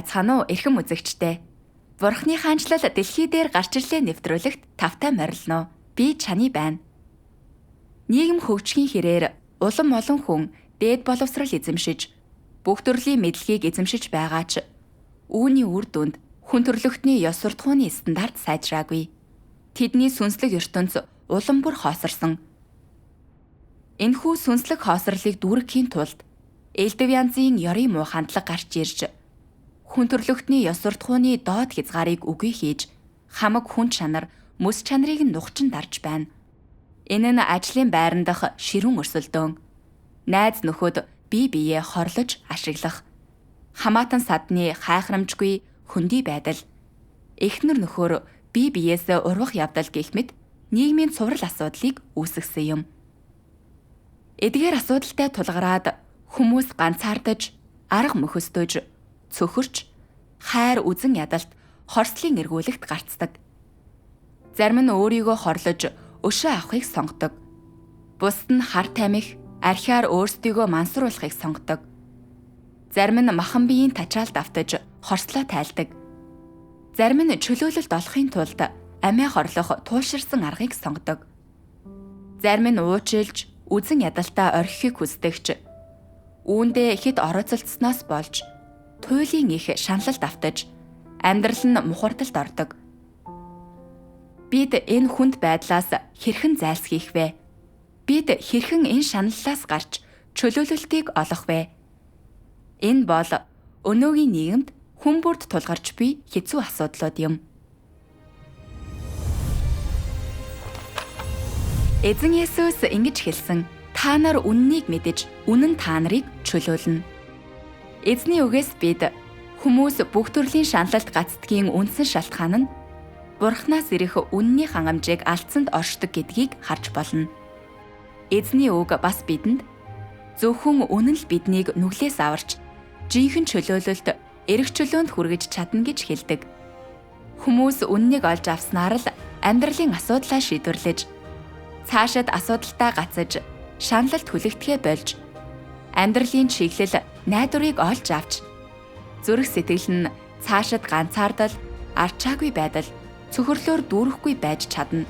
байцгаана уу эрхэм үзэгчдээ. Бурхны хаанчлал дэлхий дээр гарч ирлээ нэвтрүүлэгт тавтай морилно. Би чаны байна. Нийгэм хөгжихийн хэрээр улам олон хүн дээд боловсрал эзэмшиж, бүх төрлийн мэдлэгийг эзэмшиж байгаа ч үүний үр дүнд хүн төрлөختний ёс суртахууны стандарт сайжраагүй. Тэдний сүнслэг ертөнц улам бүр хоосорсон. Энэхүү сүнслэг хоосрлыг дүүрэхийн тулд элдв янзын ёрын муу хандлага гарч ирж, хүн төрлөختний ёс суртахууны доод хязгаарыг үгүй хийж, хамаг хүн чанар, мэс чанарыг нь нухчин дарж байна. Энэ нь ажлын байран дах ширүүн өрсөлдөөн, найз нөхөд бие биеэ хорлож ашиглах, хамаатан садны хайхрамжгүй хөндөй байдал, эхнэр нөхөр бие биеэс урвах явдал гэх мэт нийгмийн цуврал асуудлыг үүсгэсэн юм. Эдгээр асуудалтай тулгараад хүмүүс ганцаардаж, арга мөхөсдөж, цөхөрч, хайр үзэн ядалт, хорслын эргүүлэгт гарцдаг. Зарим нь өөрийгөө хорлож, өшөө авахыг сонгодог. Бусд нь хар тамхи, архиар өөрсдийгөө мансруулахыг сонгодог. Зарим нь махан биеийн тачаалд автаж, хорслоо тайлдаг. Зарим нь чөлөөлөлт олохын тулд амиа хорлох туулширсан аргыг сонгодог. Зарим нь уучлж, үзэн ядалтаа орхихыг хүсдэгч, үүндээ хэд орооцолцсноос болж, туйлын их шаналлалд автаж, амьдрал нь мухардалд ордог. Бид энэ хүнд байдлаас хэрхэн зайлсхийх вэ? Бид хэрхэн энэ шаналлаас гарч чөлөөлөлтийг олох вэ? Энэ бол өнөөгийн нийгэмд хүн бүрд тулгарч буй хэцүү асуудлууд юм. Эзэн Есүс ингэж хэлсэн: та нар үннийг мэдэж, үнэн та нарыг чөлөөлнө. Эзний үгээс бид хүмүүс бүх төрлийн шаналлалт гацдгийн үндсэн шалтгаан нь Бурханаас ирэх үнний хангамжийг алдсанд оршдог гэдгийг харж болно. Эзний үг бас бидэнд зөвхөн үнэн л биднийг нүглээс аварч, жинхэнэ чөлөөлөлт, эрх чөлөөнд хүргэж чадна гэж хэлдэг. Хүмүүс үннийг олж авснаар л амьдралын асуудлаа шийдвэрлэж, цаашид асуудалтай гацаж, шаналлалт хүлэгдэхээ болж, амьдралын чиглэл найдварыг олж авч, зүрх сэтгэл нь цаашид ганцаардал, арчаагүй байдал, цөхөрлөөр дүүрэхгүй байж чадна.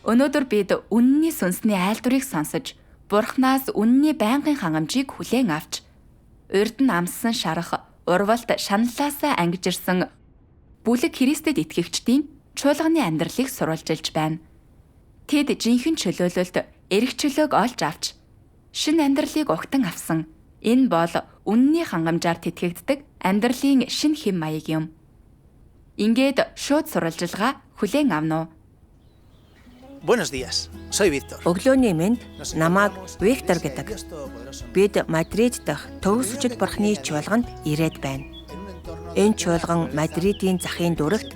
Өнөөдөр бид үнний сүнсний айлдварыг сонсож, Бурханаас үнний байнгын хангамжийг хүлээн авч, урд нь амссан шарах, урвалт шаналлаасаа ангижирсан бүлэг Христэд итгэгчдийн чуулганы амьдралыг сурвалжилж байна. Тэд жинхэнэ чөлөөлөлт, эрх чөлөөг олж авч, шинэ амьдралыг огтон авсан. Энэ бол үнний хангамжаар тэтгэгддэг амьдралын шинэ хэм маяг юм. Ингээд шууд сурвалжилгаа хүлээн авна уу? Buenos días. Soy Víctor. Өглөөний мэнд, намайг Виктор гэдэг. Бид Мадрид дахь Төгс Хүчит Бурхны чуулганд ирээд байна. Энэ чуулган Мадридийн захын дүрэгт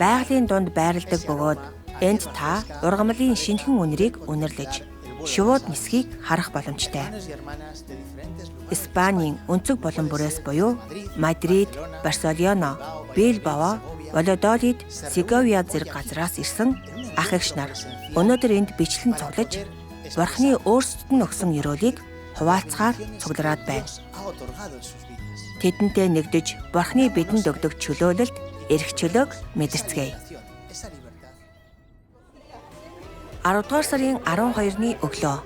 байгалийн дунд байрладаг бөгөөд энд та ургамлын шинэхэн үнэрийг үнэрлэж, шувууд нисхийг харах боломжтой. Испанийн өнцөг болон бүрээс буюу Мадрид, Барселона, Билбао, Валадолид, Сеговиа зэрэг газраас ирсэн ах эгч нар өнөөдөр энд бичлэн цуглаж, Бурхны өөрсдөд нь өгсөн ёроолыг хуваалцахаар цуглараад байна. Тэдэнтэй нэгдэж Бурхны бидэнд өгдөг чөлөөлөлт, эрх чөлөөг мэдэрцгээе. 10 дугаар сарын 12-ны өглөө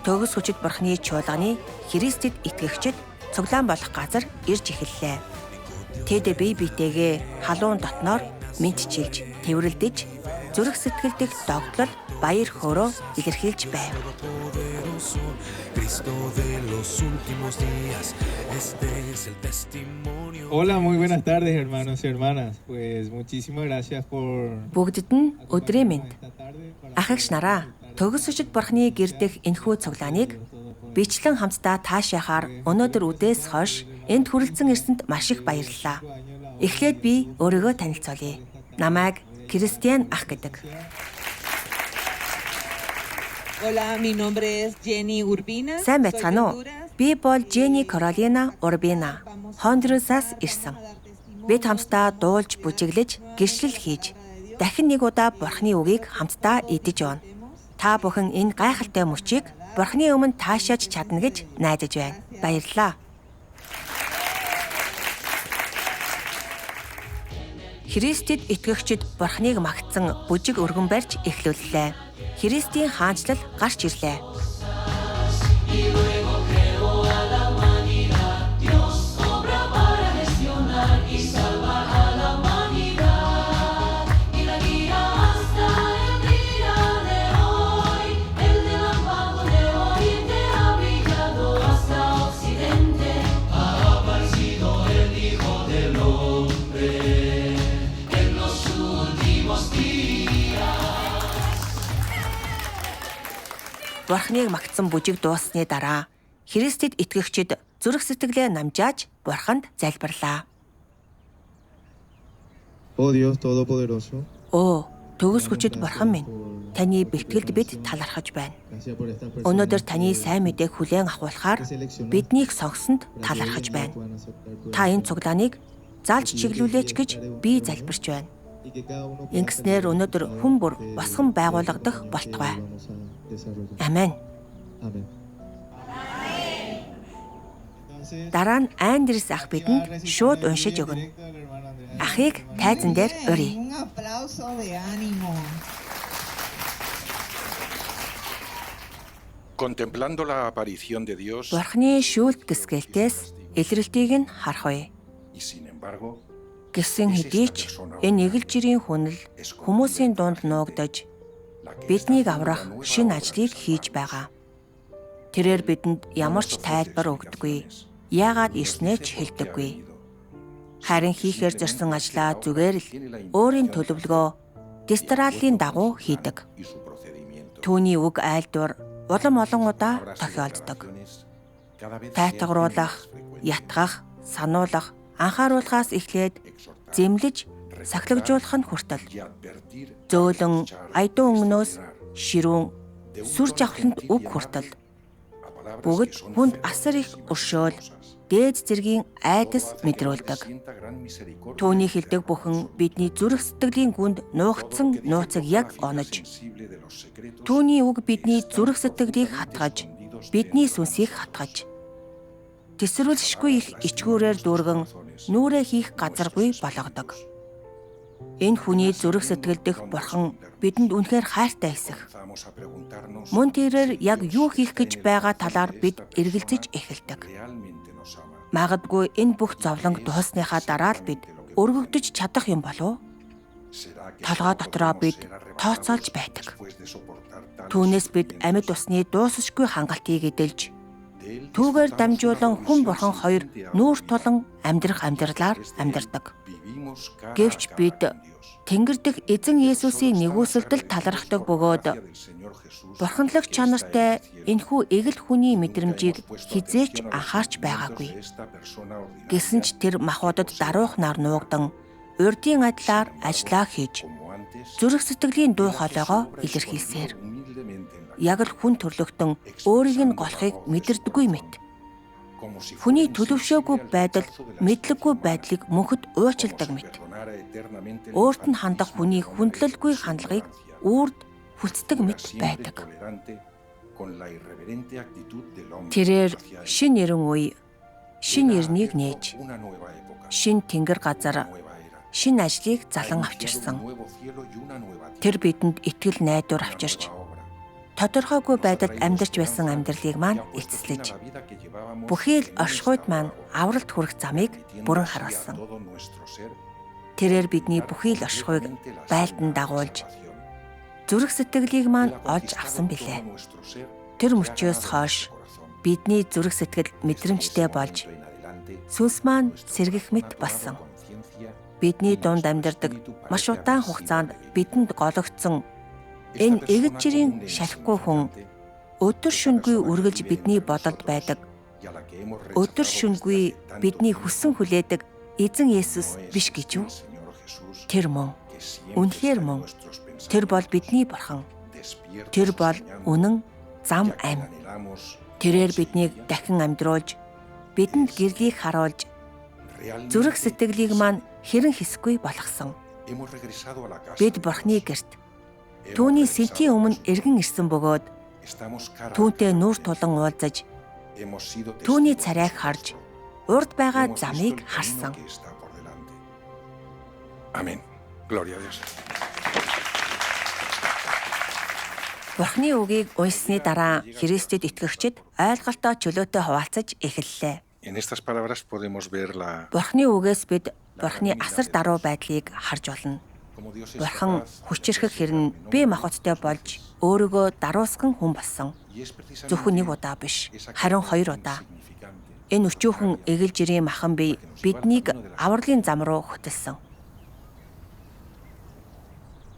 Төгс Хүчит Бурхны чуулганы Христэд итгэгчид цуглаан болох газар ирж эхэллээ. Тэд бие биетэйгээ халуун дотноор мэдчилж, тэврэлдэж, зүрх сэтгэл дэх догтлол, баяр хөөрөө илэрхийлж байв. Hola, muy buenas tardes, hermanos y hermanas. Pues muchísimas gracias por Бүгдэд нь өдрийн мэнд. Ах эгч нараа, Төгс Хүчит Бурхны гэр дэх энэхүү цуглааныг бичлэн хамтдаа таашаахаар өнөөдөр үдээс хойш энд хүрэлцэн ирсэнд маш их баярлалаа. Эхлээд би өөрийгөө танилцуулъя. Намайг Кристиан ах гэдэг. Hola, mi nombre es Jenny Urbina. Сайн байцгаана уу? Би бол Jenny Carolina Urbina, Honduras-аас ирсэн. Бид хамтдаа дуулж, бүжиглэж, гэрчлэл хийж, дахин нэг удаа Бурхны үгийг хамтдаа эдэж байна. Та бүхэн энэ гайхалтай мөчийг Бурхны өмнө таашааж чадна гэж найдаж байна. Баярлалаа. Христэд итгэгчид Бурхныг магтсан бүжиг өргөн барьж эхлүүллээ. Христийн хаанчлал гарч ирлээ. Бурхныг магтсан бүжиг дууссаны дараа Христэд итгэгчид зүрх сэтгэлээ намжааж Бурханд залбирлаа. Oh Dios Todopoderoso, Оо, төгс хүчит Бурхан минь, таны бэлтгэлд бид талархаж байна. gracias por esta persona. Өнөөдөр таны сайн мэдээг хүлээн авахулахаар биднийг сонгосонд талархаж байна. Та энэ цуглааныг заалж чиглүүлээч гэж би залбирч байна. Ингэснээр өнөөдөр хүн бүр босгон байгуулагдах болтугай. Амен. Дараа нь Андрес ах бидэнд шууд уншиж өгнө. Ахыг тайзан дээр өрье. Un aplauso de ánimo. Contemplando la aparición de Dios, Бурхны шүүлт гисгэлтээс илрэлтийг нь харах үе. y sin embargo, Гэсэн хэдий ч энэ эгэл жирийн хүнэл хүмүүсийн дунд нуугдаж биднийг аврах шинэ ажлыг хийж байгаа. Тэрээр бидэнд ямар ч тайлбар өгдөггүй. Яагаад ирснээ ч хэлдэггүй. Харин хийхээр зорьсон ажлаа зүгээр л өөрийн төлөвлөгөө дистралийн дагуу хийдэг. y su procedimiento, Түүний үг айлдвар улам олон удаа тохиолддог. cada vez Тайтгаруулах, ятгах, сануулах, анхааруулахаас эхлээд зэмлэж, сахилгажуулах нь хүртэл y advertir зөөлөн, айдын өнгнөөс ширүүн, сүр жавхланд үг хүртэл a palabras бүгд que son хүнд feroces асар их y өршөөл, dolorosas. дээд зэргийн айдас Hace que мэдрүүлдэг. sienta gran misericordia Түүний y хэлдэг бүхэн бидний зүрх сэтгэлийн гүнд нуугдсан нууцыг яг онож, sensible de los secretos түүний үг бидний зүрх сэтгэлийг хатгаж, бидний сүнсийг хатгаж, тэсрүүлшгүй их ичгүүрээр дүүргэн нүрээ хийх газаргүй болгодог. Энэ хүний зүрх сэтгэл дэх Бурхан бидэнд үнэхээр хайртай эсэх. comenzamos a preguntarnos Мөн тэрээр яг юу хийх гэж байгаа талаар бид эргэлзэж эхэлдэг. realmente nos ama. Магадгүй энэ бүх зовлонг дуусныхаа дараа л бид өргөгдөж чадах юм болов уу? Será que Толгой дотроо бид ser arrebatados тооцоолж байдаг. después de soportar tales Түүнээс бид амьд усны дуусшгүй хангалтыг эдэлж, de él түүгээр disfrutamos дамжуулан una хүн pulsión бурхан хоёр sin límite нүүр amor. тулан амьдрах амьдралаар амьдардаг. Vivimos cara a Гэвч cara бид con Dios. Тэнгэр дэх эзэн Есүсийн нэгүсэлдэл талархдаг бөгөөд бурханлаг чанартай энэхүү эгэл хүний мэдрэмжийг хизээч анхаарч байгаагүй. Гэсэн ч тэр махбодод даруух нар нуугдан урдын адлаар ажиллаа хийж зүрх сэтгэлийн дуу хоолойгоо илэрхийлсээр яг л хүн төрлөختөн өөрийг нь голохыг мэдэрдэггүй мэт. Хүний төлөвшөөгүй байдал мэдлэггүй байдлыг мөнхөд уучилдаг мэт. Өөрт нь хандах хүний хүндлэлгүй хандлагыг үрд хүлцдэг мэт байдаг. Тэрээр шин эрен үе, шин эрнийг нээж, шин тэнгэр газар, шин ажлыг залан авчирсан. Тэр бидэнд итгэл найдвар авчирч, тодорхойгүй байдалд амьдарч байсан амьдралыг маань эцэслэж, бүхий л оршихуйд маань авралт хүрэх замыг бүрэн харуулсан. Тэрээр бидний бүхий л оршихуйг байлдан дагуулж, зүрх сэтгэлийг маань олж авсан билээ. Тэр мөчөөс хойш бидний зүрх сэтгэл мэдрэмжтэй болж, сүнс маань сэргэх мэт болсон. Бидний дунд амьдардаг маш удаан хугацаанд бидэнд гологдсон энэ эгэж жирийн шалахгүй хүн өдөр шөнөгүй үргэлж бидний бодолд байдаг. Өдөр шөнөгүй бидний хүссэн хүлээдэг эзэн Есүс биш гэж юу? Тэр мөн. Үнэхээр мөн. Тэр бол бидний бурхан. Тэр бол үнэн зам амь. Тэрээр биднийг дахин амьдруулж, бидэнд гэрлийг харуулж, зүрх сэтгэлийг маань хэрэн хэсгүй болгосон. Бид бурхны гэрт түүний сэнтийн өмнө эргэн ирсэн бөгөөд түүнтэй нүүр тулан уулзаж, түүний царайг харж, урд байгаа замыг харсан. Amén. Gloria a Dios. Бурхны үгийг уншсны дараа Христэд итгэгчид ойлголтоо чөлөөтэй хуваалцаж эхэллээ. En estas palabras podemos ver Бурхны үгээс бид Бурхны асар даруй байдлыг харж болно. cómo Dios es Бурхан capaz хүчирхэг хэрн бие махбодтой болж өөрийгөө даруусган хүн болсон. y es precisamente Зөвхөн нэг удаа биш, esa харин cosa 2 удаа. insignificante Энэ өчүүхэн эгэл жирийн махан бие биднийг авралын зам руу хөтөлсөн.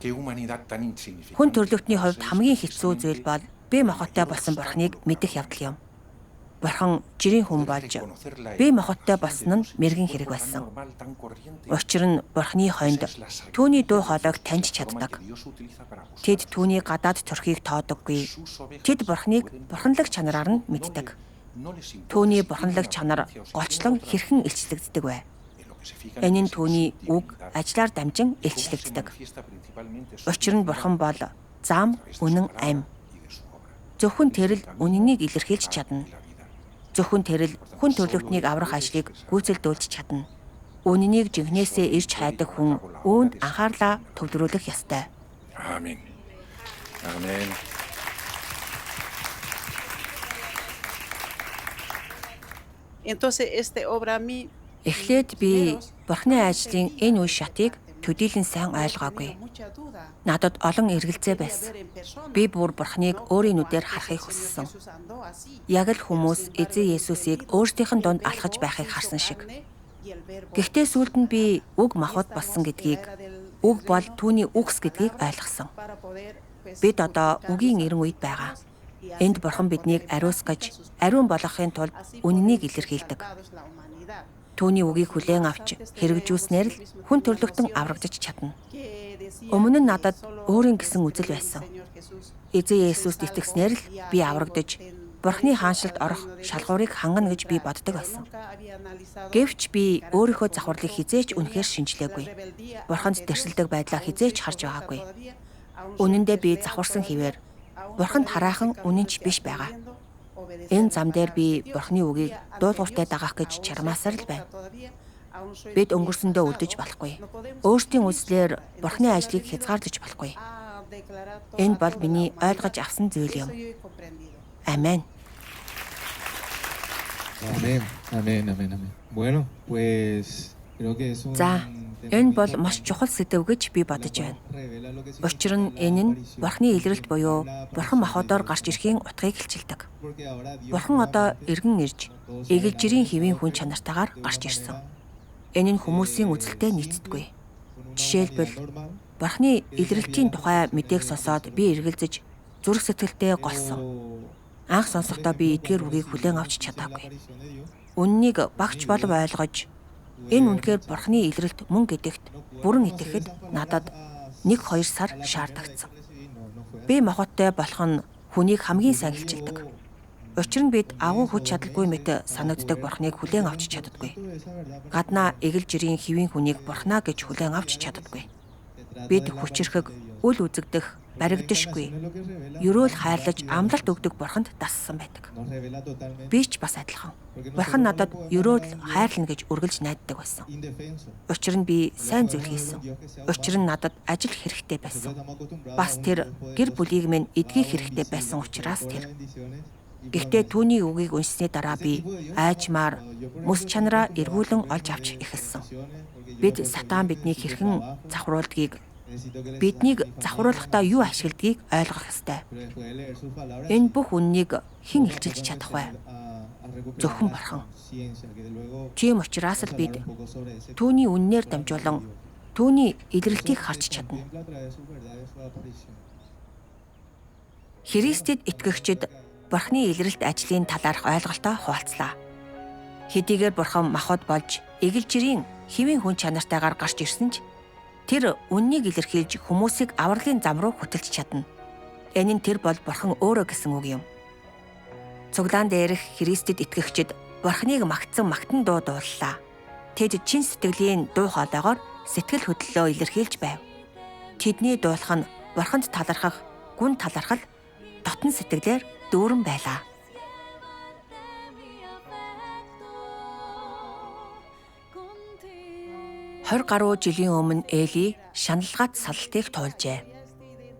qué humanidad tan insignificante. Хүн төрлөختний хувьд хамгийн хэцүү зүйл бол бие махбодтой болсон Бурхныг мэдэх явдал юм. Бурхан жирийн хүн болж бие махбодтой болсон нь мэргэн хэрэг байсан. Учир нь Бурхны хойнд түүний дуу хоолойг таньж чаддаг. Тэд түүний гадаад төрхийг тоодоггүй. Тэд Бурхныг бурханлаг чанараар нь мэддэг. Түүний бурханлаг чанар голчлон хэрхэн илчлэгддэг вэ? Энэ нь түүний үг ажлаар дамжин илчлэгддэг. Учир нь Бурхан бол зам, үнэн, амь. Зөвхөн тэр л үнэнийг илэрхийлж чадна. Зөвхөн тэр л хүн төрлөختнийг аврах ажлыг гүйцэлдүүлж чадна. Үнэнийг жинхнээсээ ирж хайдаг хүн үүнд анхаарлаа төвлөрүүлэх ёстой. Amén. Amén. Entonces, obra a mí Эхлээд би Бурхны ажлын энэ үе шатыг төдийлөн сайн ойлгоогүй. Надад олон эргэлзээ байсан. Би бүр Бурхныг өөрийн нүдээр харахыг хүссэн. Яг л хүмүүс Эзэн Есүсийг өөрсдийнх нь дунд алхаж байхыг харсан шиг. Гэхдээ сүүлд нь би үг махбод болсон гэдгийг, үг бол түүний үгс гэдгийг ойлгосон. Бид одоо үгийн эрен үед байгаа. Энд Бурхан биднийг ариусгаж, ариун болгохын тулд үнэнийг илэрхийлдэг. Түүний үгийг хүлээн авч хэрэгжүүлснээр л хүн төрлөختөн аврагдаж чадна. Өмнө нь надад өөрийн гэсэн үзэл байсан. Эзэн Есүст итгэснээр л би аврагдаж, Бурхны хаанчлалд орох шалгуурыг хангана гэж би боддог байсан. Гэвч би өөрийнхөө завхарлыг хизээч үнэхээр шинжлээгүй. Бурханд тэрсэлдэг байдлаа хизээч харж байгаагүй. Үнэн дээр би завхарсан хэвээр Бурханд хараахан үнэнч биш байгаа. Энэ зам дээр би Бурхны үгийг дуулууртай дагах гэж чармаасаар л байна. Бид өнгөрсөндөө үлдэж болохгүй. Өөрсдийн үзлээр Бурхны ажлыг хязгаарлаж болохгүй. Энэ бол миний ойлгож авсан зүйл юм. Амен. Amén, amén, amén, amén. Bueno, pues creo que es un За, энэ бол маш чухал сэдэв гэж би бодож байна. Учир нь энэ нь Бурхны илрэлт буюу Бурхан махбодоор гарч ирэхийн утгыг хэлчилдэг. Бурхан одоо эргэн ирж, эгэл жирийн хэвийн хүн чанартаагаар гарч ирсэн. Энэ нь хүмүүсийн үзэлтэй нийцдэггүй. Жишээлбэл Бурхны илрэлтийн тухай мэдээг сонсоод би эргэлзэж, зүрх сэтгэлдээ голсон. Анх сонсохдоо би эдгээр үгийг хүлээн авч чадаагүй. Үннийг багч болов ойлгож, энэ үнэхээр Бурхны илрэлт мөн гэдэгт бүрэн итгэхэд надад 1-2 сар шаардагдсан. Би махбодтой болох нь хүнийг хамгийн сайн хэлчилдэг. Учир нь бид агуу хүч чадалгүй мэт санагддаг Бурхныг хүлээн авч чаддаггүй. Гаднаа эгэл жирийн хэвийн хүнийг Бурхнаа гэж хүлээн авч чаддаггүй. Бид хүчирхэг, үл үзэгдэх, баригдашгүй, ерөөл хайрлаж амлалт өгдөг Бурханд дассан байдаг. Би ч бас адилхан. Бурхан надад ерөөл хайрлана гэж үргэлж найддаг байсан. Учир нь би сайн зүйл хийсэн. Учир нь надад ажил хэрэгтэй байсан. Бас тэр гэр бүлийг минь эдгэх хэрэгтэй байсан учраас тэр. Гэхдээ түүний үгийг уншсны дараа би айжмаар мэс чанараа эргүүлэн олж авч эхэлсэн. Бид сатан биднийг хэрхэн завхруулдгийг, биднийг завхруулахдаа юу ашигладгийг ойлгох ёстой. Энэ бүх үннийг хэн илчилж чадах вэ? Зөвхөн Бурхан. Тийм учраас л бид түүний үннээр дамжуулан түүний илрэлтийг харж чадна. Христэд итгэгчид Бурхны илрэлт ажлын талаарх ойлголтоо хуваалцлаа. Хэдийгээр Бурхан махбод болж эгэл жирийн хэвийн хүн чанартайгаар гарч ирсэн ч тэр үннийг илэрхийлж хүмүүсийг авралын зам руу хөтөлж чадна. Энэ нь тэр бол Бурхан өөрөө гэсэн үг юм. Цуглаан дээрх Христэд итгэгчид Бурханыг магтсан магтан дуу дууллаа. Тэд чин сэтгэлийн дуу хоолойгоор сэтгэл хөдлөлөө илэрхийлж байв. Тэдний дуулах нь Бурханд талархах, гүн талархал, дотн сэтгэлээр дүүрэн байлаа. 20 гаруй жилийн өмнө Эли шаналгаат саллтыг туулжээ.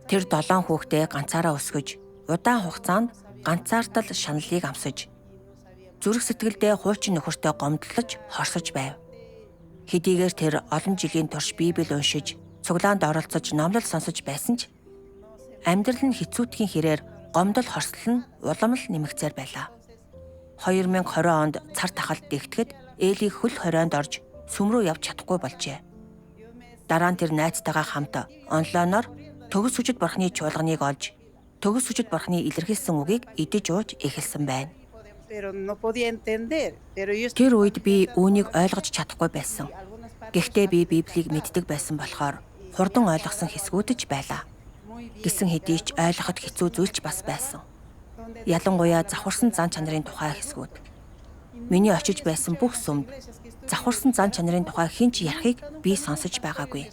Тэр 7 хүүхдээ ганцаараа өсгөж, удаан хугацаанд ганцаардал шаналлыг амсаж, зүрх сэтгэлдээ хуучин нөхөртөө гомдлож, хорсож байв. Хэдийгээр тэр олон жилийн турш Библийг уншиж, цуглаанд оролцож, номлол сонсож байсан ч амьдрал нь хэцүүтгийн хэрээр гомдол хорслол нь улам л нэмэгцээр байлаа. 2020 онд цар тахалд дэгтгэхэд Эли хөл хорионд орж сүм рүү явж чадахгүй болжээ. Дараа нь тэр найзтайгаа хамт онлайноор төгс сүжид бурхны чуулганыг олж, төгс сүжид бурхны илэрхийлсэн үгийг идэж ууж эхэлсэн байна. Тэр үед би үүнийг ойлгож чадахгүй байсан. Гэхдээ би Библийг мэддэг байсан болохоор хурдан ойлгосон хэсгүүдж байлаа. Гэсэн хэдий ч ойлгоход хэцүү зүйлч бас байсан. Ялангуяа завхарсан зан чанарын тухай хэсгүүд. Миний очиж байсан бүх сүмд завхарсан зан чанарын тухай хинч ярихыг би сонсож байгаагүй.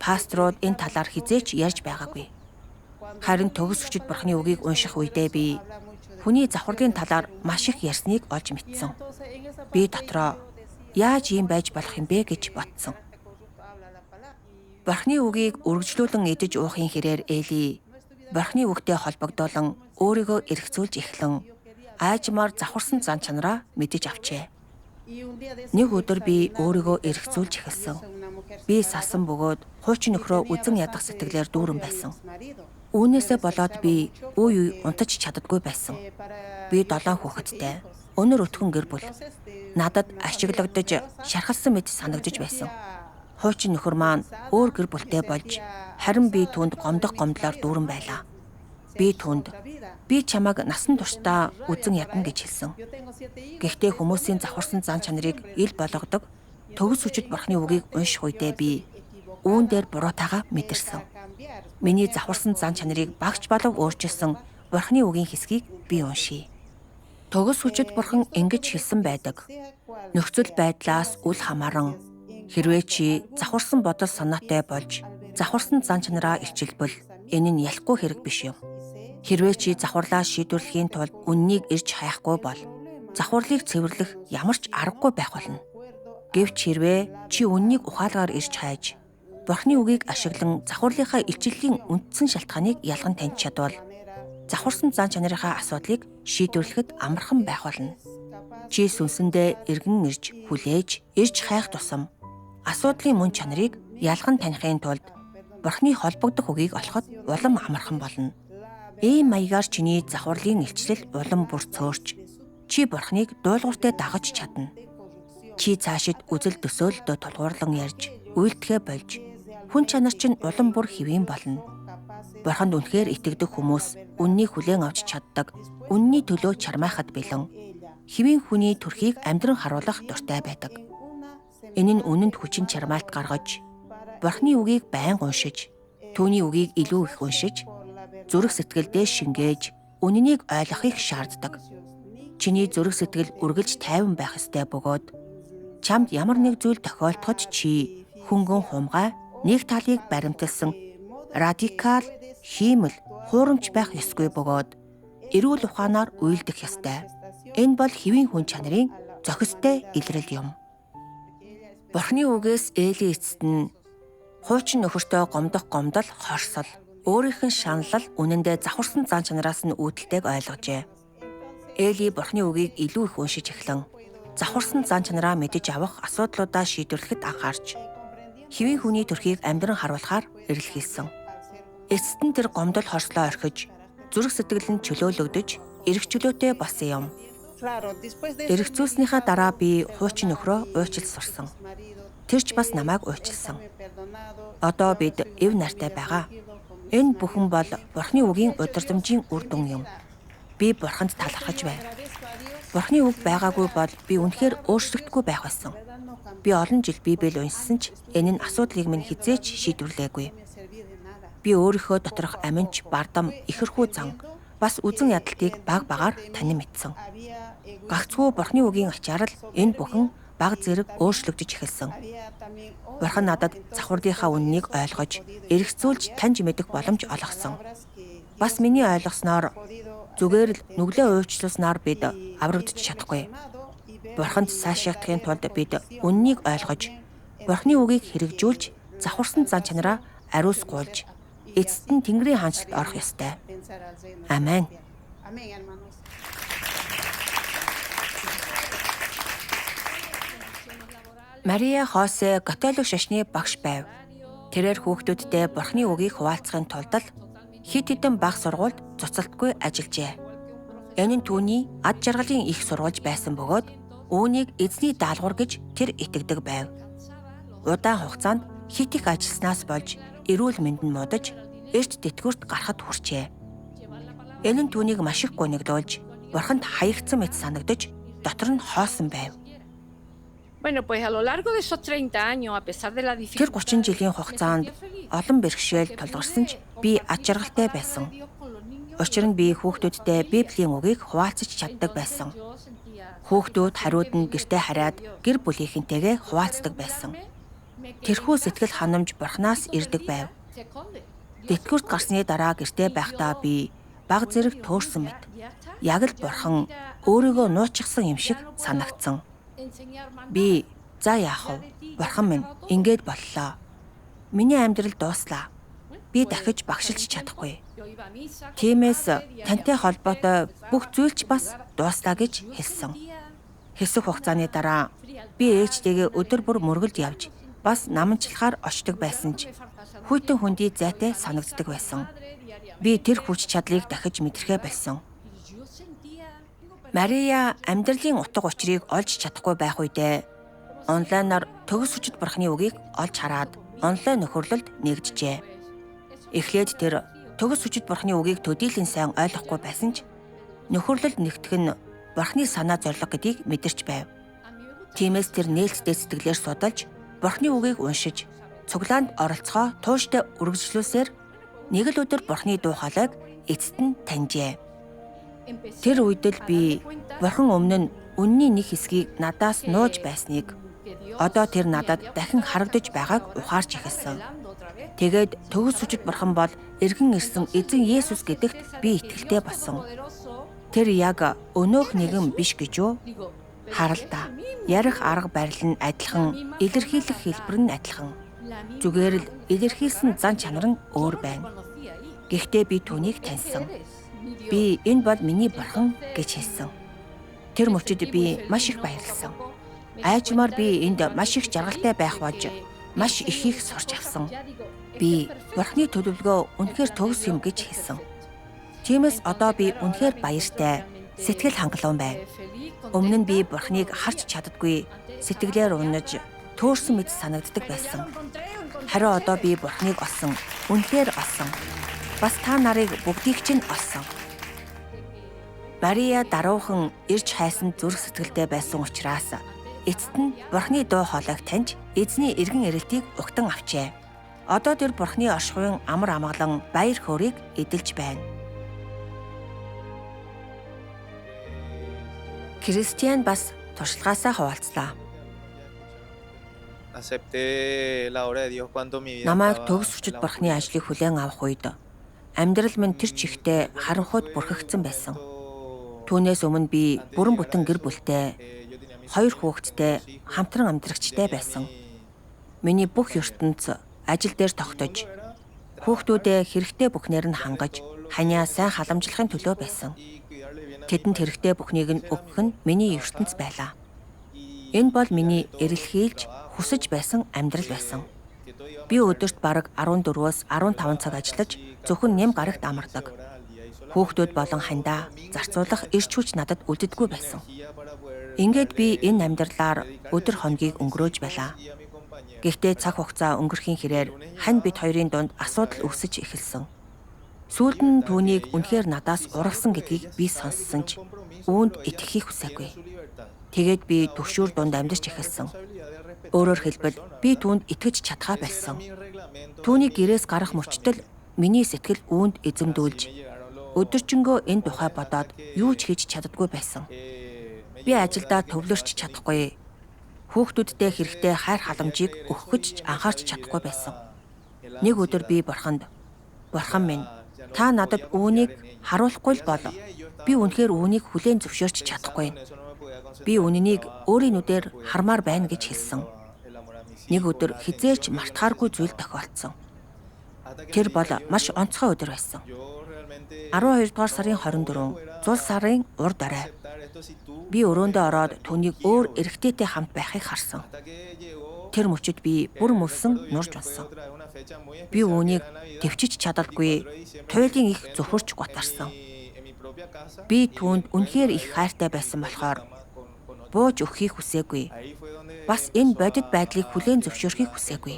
Пасторууд энэ талаар хизээч ярьж байгаагүй. Харин төгс хүчит бурхны үгийг унших үедээ би хүний завхарлын талаар маш их ярьсныг олж мэдсэн. Би дотроо яаж ийм байж болох юм бэ гэж бодсон. Бурхны үгийг үргэлжлүүлэн идэж уухын хэрээр Эли бурхны үгтэй холбогдуулан өөрийгөө эргцүүлж эхлэн аажмаар завхарсан зан чанараа мэдэж авчээ. Нэг өдөр би өөрийгөө эргцүүлж эхэлсэн. Би сасан бөгөөд хуучин нөхрөө үзэн ядах сэтгэлээр дүүрэн байсан. Үүнээсээ болоод би үе унтаж чаддаггүй байсан. Би 7 хүүхэдтэй, өнөр өтгөн гэр бүл. Надад ашиглагдаж, шархалсан мэт санагдаж байсан. Хуучин нөхөр маань өөр гэр бүлтэй болж, харин би түүнд гомдох гомдлоор дүүрэн байлаа. Би түүнд би чамайг насан туршдаа үзэн ядна гэж хэлсэн. Гэхдээ хүмүүсийн завхарсан зан чанарыг ил болгодог төгс хүчит бурхны үгийг унших үедээ би үүн дээр буруутайгаа мэдэрсэн. Миний завхарсан зан чанарыг багч болов өөрчилсөн бурхны үгийн хэсгийг би уншийе. Төгс хүчит бурхан ингэж хэлсэн байдаг. Нөхцөл байдлаас үл хамааран хэрвээ чи завхарсан бодол санаатай болж завхарсан зан чанараа илчилбэл энэ нь ялахгүй хэрэг биш юм. Хэрвээ чи завхарлаа шийдвэрлэхийн тулд үннийг ирж хаяхгүй бол завхарлыг цэвэрлэх ямар ч аргагүй байх болно. Гэвч хэрвээ чи үннийг ухаалгаар ирж хайж бурхны үгийг ашиглан завхарлынхаа илчлэлийн үндсэн шалтгааныг ялган таньж чадвал завхарсан зан чанарынхаа асуудлыг шийдвэрлэхэд амархан байх болно. Чи сүнсэндээ эргэн ирж хүлээж ирж хайх тусам асуудлын мөн чанарыг ялган таних тулд бурхны холбогдох үгийг олоход улам амархан болно. Ийм маягаар чиний завхарлын илчлэл улам бүр цөөрч чи бурхныг дуулууртай дагаж чадна. Чи цаашид үзэл төсөөлөлтөд тулгуурлан ярьж, үйлдэхэ болж, хүн чанар чинь улам бүр хэвийн болно. Бурханд үнэхээр итгэдэг хүмүүс үннийг хүлээн авч чаддаг, үнний төлөө чармайхад бэлэн хэвийн хүний төрхийг амьдран харуулах дуртай байдаг. Энэ нь үнэнд хүчин чармаалт гаргаж, бурхны үгийг байнга уншиж, түүний үгийг илүү их уншиж, зүрх сэтгэлдээ шингээж, үннийг ойлгохыг шаарддаг. Чиний зүрх сэтгэл үргэлж тайван байх ёстой бөгөөд чамд ямар нэг зүйл тохиолдоход чи хөнгөн хумгай, нэг талыг баримталсан радикал, хиймэл, хуурамч байх ёсгүй бөгөөд эрүүл ухаанаар үйлдэх ёстой. Энэ бол хэвийн хүн чанарын зохистой илрэл юм. Бурхны үгээс Эли эцэст нь хуучин нөхөртөө гомдох гомдол хорсол, өөрийнх нь шаналл үнэндээ завхарсан зан чанараас нь үүдэлтэйг ойлгожээ. Эли бурхны үгийг илүү их уншиж эхлэн завхарсан зан чанараа мэдэж авах асуудлуудаа шийдвэрлэхэд анхаарч хэвийн хүний төрхийг амьдран харуулахаар эрэлхийлсэн. Эцэст нь тэр гомдол хорслоо орхиж, зүрх сэтгэл нь чөлөөлөгдөж, эрх чөлөөтэй болсон юм. Эргцүүлснийхаа дараа би хуучин нөхрөө уучлал сурсан. Тэр ч бас намайг уучлсан. Одоо бид эв нартай байгаа. Энэ бүхэн бол бурхны үгийн удирдамжийн үр дүн юм. Би бурханд талархаж байна. Бурхны үг байгаагүй бол би үнэхээр өөрчлөгдөхгүй байх байсан. Би олон жил Библийг уншсан ч энэ нь асуудлыг минь хизээч шийдвэрлээгүй. Би өөрийнхөө доторх аминч, бардам, ихэрхүү зан, бас үзэн ядалтыг баг багаар танин мэдсэн. Гагцхүү бурхны үгийн ачаар л энэ бүхэн баг зэрэг өөрчлөгдөж эхэлсэн. Бурхан надад завхарлынхаа үннийг ойлгож, эргцүүлж таньж мэдэх боломж олгосон. Бас миний ойлгосноор зүгээр л нүглээ уучлуулснаар бид аврагдчих чадахгүй. Бурханд сайшаагдахын тулд бид үннийг ойлгож, Бурхны үгийг хэрэгжүүлж, завхарсан зан чанараа ариусгуулж, эцэст нь Тэнгэрийн хаанчлалд орох ёстой. Амен. Amén, hermanos. Мария Хосе католик шашны багш байв. Тэрээр хүүхдүүдтэй Бурхны үгийг хуваалцахын тулд хэд хэдэн бага сургуульд цуцалтгүй ажиллажээ. Энэ нь түүний ад жаргалын их сургууль байсан бөгөөд үүнийг эзний даалгавар гэж тэр итгэдэг байв. Удаан хугацаанд хит их ажилласнаас болж эрүүл мэнд нь муудаж, эрт тэтгэврт гарахад хүрчээ. Энэ нь түүнийг маш их гуниглуулж, Бурханд хаягдсан мэт санагдаж, дотор нь хоосон байв. Bueno, pues a lo largo de esos 30 años, a pesar de la Тэр 30 жилийн хугацаанд олон бэрхшээл тулгарсан ч би ад жаргалтай байсан. Учир нь би хүүхдүүдтэй Библийн үгийг хуваалцаж чаддаг байсан. Хүүхдүүд хариуд нь гэртээ хараад гэр бүлийнхэнтэйгээ хуваалцдаг байсан. Тэрхүү сэтгэл ханамж Бурханаас ирдэг байв. Тэтгэврт гарсны дараа гэртээ байхдаа би баг зэрэг төөрсөн мэт. Яг л Бурхан өөрийгөө нуучихсан юм шиг санагдсан. Би за яах вэ? Бурхан минь ингээд боллоо. Миний амьдрал дууслаа. Би дахиж багшилж чадахгүй. Тиймээс тантай холбоотой бүх зүйл ч бас дууслаа гэж хэлсэн. Хэсэг хугацааны дараа би ээжтэйгээ өдөр бүр мөргөлд явж бас наманчлахаар очдог байсан ч хүйтэн хүндий зайтай санагддаг байсан. Би тэр хүч чадлыг дахиж мэдрэхэ болсон. Мария амьдралын утга учирыг олж чадахгүй байх үедээ онлайнаар төгс хүчит Бурхны үгийг олж хараад онлайн нөхөрлөлд нэгджээ. Эхлээд тэр төгс хүчит Бурхны үгийг төдийлөн сайн ойлгохгүй байсан ч нөхөрлөлд нэгтгэх нь Бурхны санаа зорилго гэдгийг мэдэрч байв. Тиймээс тэр нээлттэй сэтгэлээр судалж Бурхны үгийг уншиж, цуглаанд оролцохоо тууштай үргэлжлүүлсээр нэг л өдөр Бурхны дуу хоолойг эцэст нь таньжээ. Тэр үед л би Бурхан өмнө нь үнний нэг хэсгийг надаас нууж байсныг, одоо тэр надад дахин харагдаж байгааг ухаарч эхэлсэн. Тэгээд төгс хүчит Бурхан бол эргэн ирсэн эзэн Есүс гэдэгт би итгэлтэй болсон. Тэр яг өнөөх нэгэн биш гэж юу? Харалта. Ярих арга барил нь адилхан, илэрхийлэх хэлбэр нь адилхан. Зүгээр л илэрхийлсэн зан чанар нь өөр байна. Гэхдээ би түүнийг таньсан. Би энэ бол миний Бурхан гэж хэлсэн. Тэр мөчид би маш их баярлсан. Айчмаар би энд маш их жаргалтай байх болж маш их сурч авсан. Би Бурханы төлөвлөгөө үнэхээр төгс юм гэж хэлсэн. Тиймээс одоо би үнэхээр баяртай, сэтгэл хангалуун байна. Өмнө нь би Бурханыг харж чаддаггүй, сэтгэлээр унаж, төөрсөн мэт санагддаг байсан. Харин одоо би Бурханыг олсон, үнэхээр олсон. Бас та нарыг бүгдийг чинь олсон. Мария даруухан ирж хайсан зүрх сэтгэлтэй байсан учраас эцэст нь Бурханы дуу хоолойг таньж эзний эргэн ирэлтийг угтан авчээ. Одоо тэр Бурханы оршихуйн амар амгалан баяр хөөргийг эдэлж байна. Кристиан бас туршлагаасаа хуваалцлаа. Намайг төгс хүчит Бурханы ажлыг хүлээн авах үед амьдрал минь тэр чигтээ харанхуйд бүрхэгдсэн байсан. Түүнээс өмнө би бүрэн бүтэн гэр бүлтэй, 2 хүүхэдтэй, хамтран амьдрагчтай байсан. Миний бүх ертөнц ажил дээр тогтож, хүүхдүүдээ хэрэгтэй бүхнээр нь хангаж, ханиа сайн халамжлахын төлөө байсан. Тэдэнд хэрэгтэй бүхнийг нь өгөх нь миний ертөнц байлаа. Энэ бол миний эрэлхийлж, хүсэж байсан амьдрал байсан. Би өдөрт бараг 14-өөс 15 цаг ажиллаж, зөвхөн нэм гарагт амардаг. Хүүхдүүд болон хандаа зарцуулах эрч хүч надад үлддэггүй байсан. Ингээд би энэ амьдралаар өдөр хоногийг өнгөрөөж байлаа. Гэхдээ цаг хугацаа өнгөрхийн хэрээр хань бид хоёрын дунд асуудал үүсэж эхэлсэн. Сүүлд нь түүнийг үнэхээр надаас уралсан гэдгийг би сонссон ч үүнд итгэхийг хүсээгүй. Тэгээд би төгшүүр дунд амьдарч эхэлсэн. Өөрөөр хэлбэл би түүнд итгэж чадхаа болсон. Түүний гэрээс гарах мөчтөл миний сэтгэл үүнд эзэмдүүлж өдөржингөө энэ тухай бодоод юу ч хийж чаддаггүй байсан. Би ажилдаа төвлөрч чадахгүй. Хүүхдүүдтэй хэрэгтэй хайр халамжийг өгөх гэж анхаарч чадахгүй байсан. Нэг өдөр би Бурханд "Бурхан минь, та надад үүнийг харуулахгүй л бол би үнэхээр үүнийг хүлээн зөвшөөрч чадахгүй. Би үнэнийг өөрийн нүдээр хармаар байна" гэж хэлсэн. Нэг өдөр хизээч мартахааргүй зүйл тохиолдсон. Тэр бол маш онцгой өдөр байсан. 12 дугаар сарын 24, зул сарын урд орой. Би өрөөндөө ороод түүнийг өөр эрэгтэйтэй хамт байхыг харсан. Тэр мөчөд би бүр мөлсөн нурж унсан. Би үүнийг төвчиж чадалгүй, туйлын их зөвхөрч гутарсан. Би түүнд үнэхээр их хайртай байсан болохоор бууж өгөхийг хүсээгүй. Бас энэ бодит байдлыг хүлээн зөвшөөрөхийг хүсээгүй.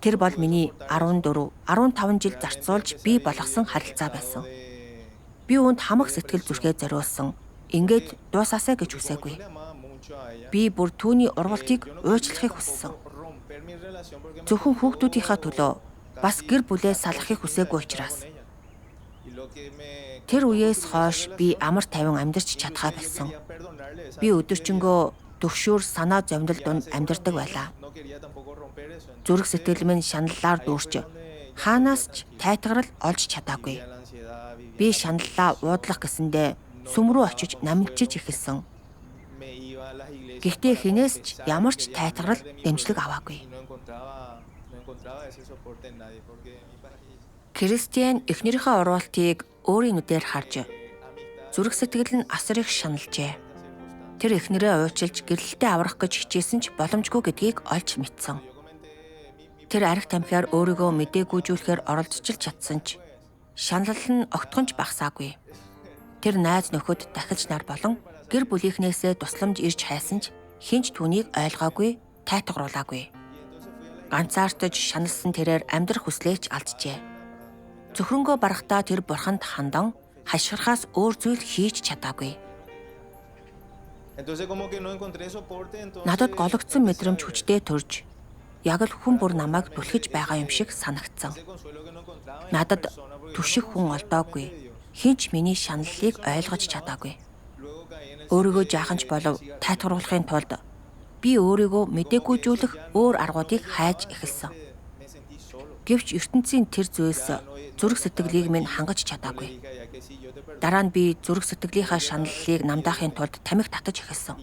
Тэр бол миний 14, 15 жил зарцуулж бий болгосон харилцаа байсан. Би үүнд хамаг сэтгэл зүрхээ зориулсан. Ингээд дуусаасаа гэж хүсээгүй. Би бүр түүний ургалтыг уучлахыг хүссэн. Зөвхөн хүүхдүүдийнхаа төлөө бас гэр бүлээ салахыг хүсээгүй учраас. Тэр үеэс хойш би амар тайван амьдарч чадхаа болсон. Би өдөржингөө төвшүүр санаа зовнил дунд амьдардаг байлаа. Зүрх сэтгэл минь шаналлаар дүүрч хаанаас ч тайтгарал олж чадаагүй. Би шаналлаа уудлах гэсэндээ сүм рүү очиж намжиж эхэлсэн. Гэхдээ хинээс ч ямар ч тайтгарал дэмжлэг аваагүй. Кристиан эхнэрийнхээ урвалтыг өөрийн нүдээр харж зүрх сэтгэл нь асар их шаналжээ. Тэр эхнэрээ уучилж гэрэлтэй аврах гэж хичээсэн ч боломжгүй гэдгийг олж мэдсэн. Тэр арх тамхиар өөрийгөө мэдээгүйжүүлэхээр оролцож чадсан ч шанал нь огтхонч багасаагүй. Тэр найз нөхөд дахиж нар болон гэр бүлийнхнээсээ тусламж ирж хайсан ч хинч түүнийг ойлгоогүй, тайтгаруулаагүй. Ганцаардаж шаналсан тэрээр амьдрах хүслээч алджээ. Зөвхөнгөө барахтаа тэр бурханд хандан хашгирахаас өөр зүйл хийж чадаагүй. Надад гологдсон мэдрэмж хүчтэй төрж, яг л хүн бүр намайг түлхэж байгаа юм шиг санагдсан. Надад түших хүн олдоогүй, хинч миний шаналлыг ойлгож чадаагүй. Өөрийгөө жаахан ч болов тайтгаруулахын тулд би өөрийгөө мэдээгүйжүүлэх өөр аргуудыг хайж эхэлсэн. Гэвч ертөнцийн тэр зүйлс зүрх сэтгэлийг минь хангаж чадаагүй. Дараа нь би зүрх сэтгэлийнхаа шаналлыг намдаахын тулд тамхи татаж эхэлсэн.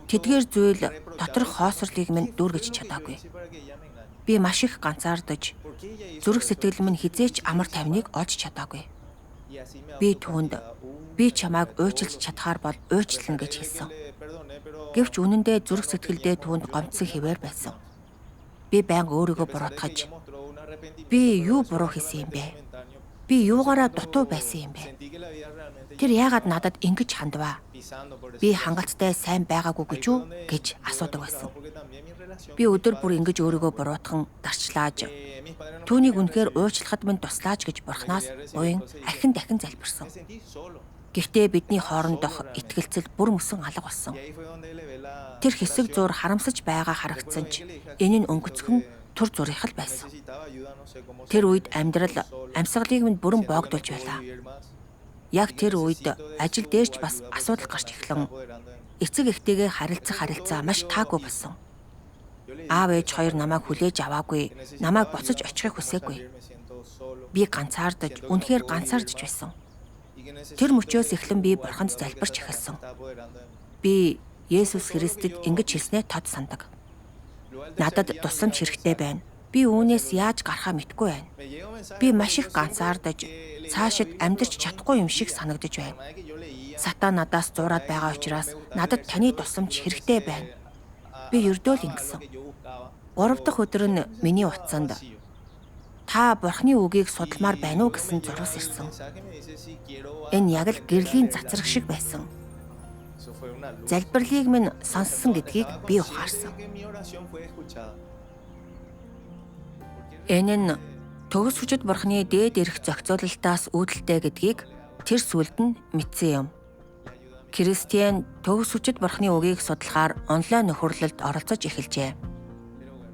Тэдгээр зүйл доторх хоосрлыг минь дүүргэж чадаагүй. Би маш их ганцаардаж зүрх сэтгэл минь хизээч амар тайвныг олж чадаагүй. Би түүнд би чамайг уучлж чадхаар бол уучлана гэж хэлсэн. Гэвч үнэндээ зүрх сэтгэлдээ түүнд гомдсон хэвээр байсан. Би байнга өөрийгөө буруутгаж би юу буруу хийсэн юм бэ? Би юугаараа дутуу байсан юм бэ? Тэр яагаад надад ингэж хандваа? Би хангалттай сайн байгаагүй гэж үү гэж асуудаг байсан. Би өдөр бүр ингэж өөрийгөө буруутган дарчлааж түүнийг үнэхээр уучлахад минь туслаач гэж бурхнаас буян ахин дахин залбирсан. Гэхдээ бидний хоорондох итгэлцэл бүр мөсөн алга болсон. Тэр хэсэг зур харамсаж байгаа харагдсан ч энэ нь өнгөцгөн түр зурих л байсан. Тэр үед амьдрал амьсгалыг минь бүрэн боогдуулж байлаа. Яг тэр үед ажил дээрч бас асуудал гарч эхлэн эцэг эхтэйгээ харилцаа маш таагүй болсон. Аав ээж хоёр намайг хүлээж аваагүй, намайг буцаж очихыг хүсээгүй. Би ганцаардаж, үнэхээр ганцаардж байсан. Тэр мөчөөс эхлэн би бурханд залбирч эхэлсэн. Би Есүс Христэд ингэж хэлснээ тод сандаг. Надад тусламж хэрэгтэй байна. Би үүнээс яаж гарахаа мэдэхгүй байна. Би маш их ганцаардаж, цаашид амьдрч чадахгүй юм шиг санагдаж байна. Сатан надаас зураад байгаа учраас надад таны тусламж хэрэгтэй байна. Би ердөө л ингэсэн. 3 дахь өдөр нь миний утсанд та бурхны үгийг судалмаар байна уу гэсэн зурвас ирсэн. Энэ яг л гэрлийн цацраг шиг байсан. Залбирлыг минь сонссон гэдгийг би ухаарсан. Энэ нь төгс хүчит бурхны дээд эрх зохицуулалтаас үүдэлтэй гэдгийг тэр сүлд нь мэдсэн юм. Кристиан төгс хүчит бурхны үгийг судлахаар онлайн нөхөрлөлд оролцож эхэлжээ.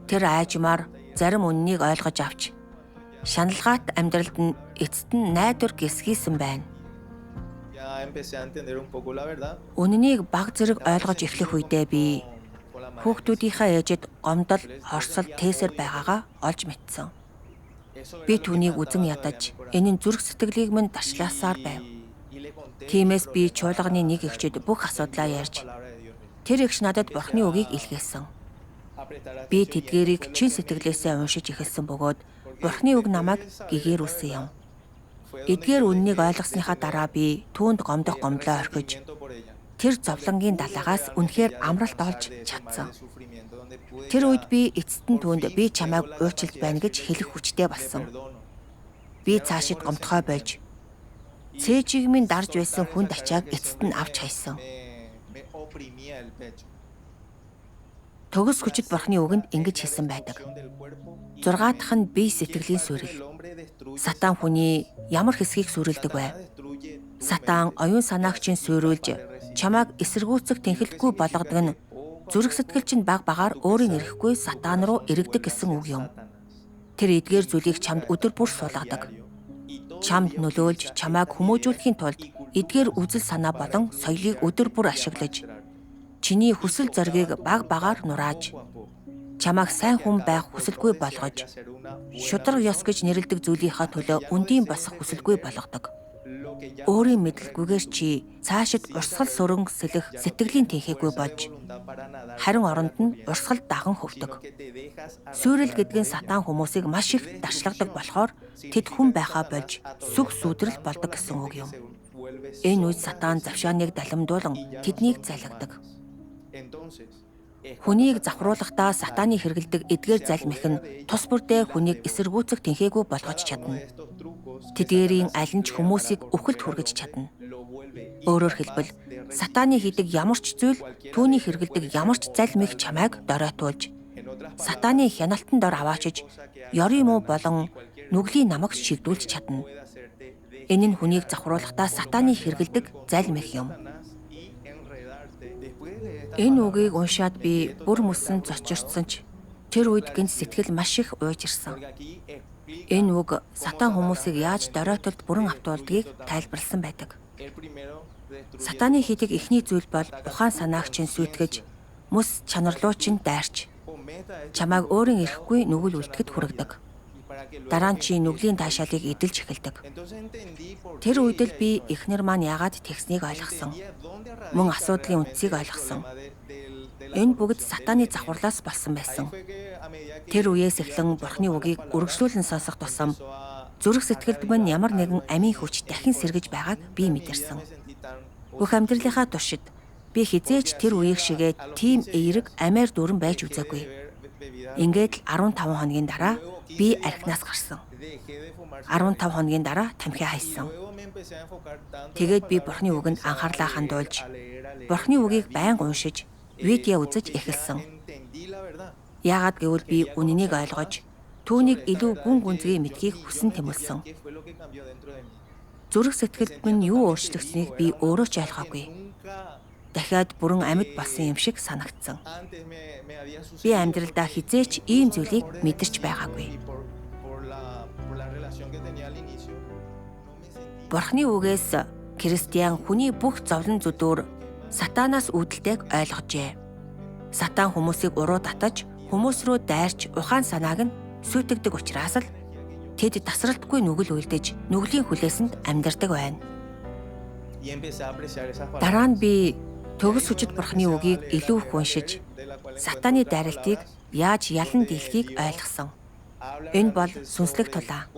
Тэр айжмаар зарим үннийг ойлгож авч шаналгаат амьдралд нь эцэст нь найдвар гисгийсэн байна. Үнэнийг баг зэрэг ойлгож эхлэх үедээ би хүүхдүүдийнхээ ээжэд гомдол, хорсол, тээсэр байгаагаа олж мэдсэн. Би түүнийг үзэн ядаж, энэ нь зүрх сэтгэлийг минь дарчлаасаар байв. Тиймээс би чуулганы нэг эгчэд бүх асуудлаа ярьж, тэр эгч надад бурхны үгийг илгээсэн. Би тэдгээрийг чин сэтгэлээсээ уншиж эхэлсэн бөгөөд Бурхны үг намайг гэгээрүүлсэн юм. Эдгээр үннийг ойлгосныхаа дараа би түүнд гомдох гомдлоо орхиж тэр зовлонгийн далаагаас үнэхээр амралт олж чадсан. Тэр үед би эцэст нь түүнд би чамайг уйчилж байна гэж хэлэх хүчтэй болсон. Би цаашид гомдохой болж цээжийг минь дарж байсан хүнд ачааг эцэст нь авч хайсан. Төгс хүчит Бурхны үгэнд ингэж хэлсэн байдаг. 6 дахь нь бие сэтгэлийн сүрэл. Сатан хүний ямар хэсгийг сүрэлдэг вэ? Сатан оюун санааг чинь сүрүүлж чамайг эсэргүүцэх тэнхэлтгүй болгодог нь зүрх сэтгэл чинь баг багаар өөрийн эрэхгүй сатан руу эргэдэг гэсэн үг юм. Тэр эдгээр зүйлийг чамд өдөр бүр суулгадаг. Чамд нөлөөлж чамайг хүмүүжүүлэхийн тулд эдгээр үзэл санаа болон соёлыг өдөр бүр ашиглаж чиний хүсэл зоригийг баг багаар нурааж чамайг сайн хүн байх хүсэлгүй болгож шудраг ёс гэж нэрлэдэг зүйлийнхаа төлөө үндийн босох хүсэлгүй болгодог. Өөрийн мэдлэггүйгээр чи цаашид урсгал сүрэн сэлэх сэтгэлийн тэнхээгүй болж харин оронд нь урсгал даган хөвдөг. Сүрэл гэдэг нь сатан хүмүүсийг маш их даршлагдаг болохоор тэд хүн байхаа болж сүг сүдрэл болдог гэсэн үг юм. Энэ үед сатан завшааныг далимдуулан тэднийг залгидаг. Хүнийг завхруулахдаа сатаны хэрэгэлдэг эдгээр залмих нь тус бүрдээ хүнийг эсэргүүцэх тэнхээгүй болгож чадна. Тэдгээрийн аль нь ч хүмүүсийг өвхөлд хүргэж чадна. Өөрөөр хэлбэл сатаны хийдэг ямар ч зүйл түүний хэрэгэлдэг ямар ч залмих чамайг доройтуулж сатаны хяналтан дор аваачиж ёрын муу болон нүглийн намагт шигдүүлж чадна. Энэ нь хүнийг завхруулахдаа сатаны хэрэгэлдэг залмих юм. Энэ үгийг уншаад би бүр мөсөн зочирцсан ч тэр үед гинт сэтгэл маш их уйж ирсэн. Энэ үг сатан хүмүүсийг яаж доройтолд бүрэн автуулдгийг тайлбарласан байдаг. Сатаны хийдэг эхний зүйл бол ухаан санааг чинь сүйтгэж, мэс чанарлуу чинь дайрч, чамайг өөрийн эрэхгүй нүгэл үлдэхэд хүргэдэг. Дараа нь чи нүглийн таашаалыг эдэлж эхэлдэг. Тэр үед л би эхнэр маань яагаад тэгснийг ойлгосон. Мөн асуудлын үндсийг ойлгосон. Энэ бүгд сатаны завхарлаас болсон байсан. Тэр үеэс эхлэн Бурхны үгийг үргэлжлүүлэн сонсох тусам зүрх сэтгэлд минь ямар нэгэн амийн хүч дахин сэргэж байгааг би мэдэрсэн. Бүх амьдралынхаа туршид би хизээч тэр үеийг шигээ тийм эерэг амиар дүүрэн байж үзээгүй. Ингээд л 15 хоногийн дараа би архинаас гарсан. 15 хоногийн дараа тамхиа хайсан. Тэгээд би Бурхны үгэнд анхаарлаа хандуулж, Бурхны үгийг байнга уншиж, видео үзэж эхэлсэн. Яагаад гэвэл би үнэнийг ойлгож, түүнийг илүү гүн гүнзгий мэдхийг хүсэн тэмүүлсэн. Зүрх сэтгэлд минь юу өөрчлөгдсөнийг би өөрөө ч ойлгоогүй. Дахиад бүрэн амьд болсон юм шиг санагдсан. Би амьдралдаа хизээч ийм зүйлийг мэдэрч байгаагүй. Бурхны үгээс Кристиан хүний бүх зовлон зүдүүр сатанаас үүдэлтэйг ойлгожээ. Сатан хүмүүсийг уруу татаж, хүмүүс рүү дайрч ухаан санааг нь сүйтгэдэг учраас л тэд тасралтгүй нүгэл үлдэж, нүглийн хүлээсэнд амьдардаг байна. Дараа нь би төгс хүчит Бурхны үгийг илүү их уншиж, сатаны дайралтыг яаж ялан дийлхийг ойлгосон. Энэ бол сүнслэг тулаан.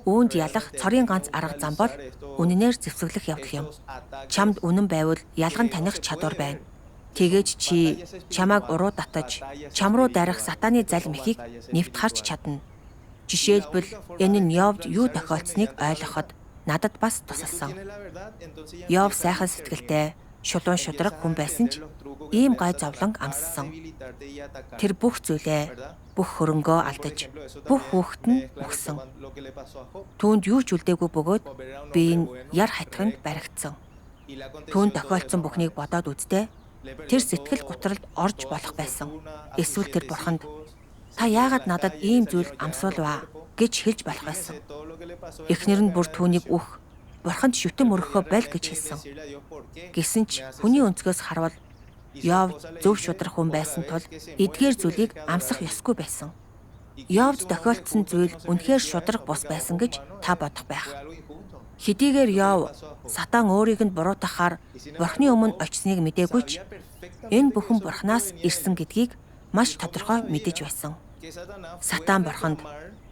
Үүнд ялах цорын ганц арга зам бол үнэнээр зэвсэглэх явдал юм. Чамд үнэн байвал ялган таних чадвар байна. Тэгээж чи чамайг уруу татаж, чам руу дайрах сатаны залмихийг нэвт харж чадна. Жишээлбэл энэ нь Йовд юу тохиолдсныг ойлгоход надад бас тусалсан. Йов сайхан сэтгэлтэй, шулуун шудраг хүн байсан ч ийм гай зовлон амссан. Тэр бүх зүйлээ, бүх хөрөнгөө алдаж, бүх хүүхэд нь өгсөн. Түүнд юу ч үлдээгүй бөгөөд би энэ яр хатганд баригдсан. Түүнд тохиолдсон бүхнийг бодоод үзтээ тэр сэтгэл гутралд орж болох байсан. Эсвэл тэр Бурханд та яагаад надад ийм зүйл амсуулваа гэж хэлж болох байсан. Эхнэр нь бүр түүнийг үх, Бурханд шүтэн өргөхөө боль гэж хэлсэн. Гэсэн ч хүний өнцгөөс харвал Йов зөв шудрах хүн байсан тул эдгээр зүйлийг амсах ёсгүй байсан. Йовд тохиолдсон зүйл үнэхээр шудраг бус байсан гэж та бодох байх. Хэдийгээр Йов сатан өөрийг нь буруутгахаар Бурхны өмнө очсныг мэдээгүй ч энэ бүхэн Бурханаас ирсэн гэдгийг маш тодорхой мэдэж байсан. Сатан бурханд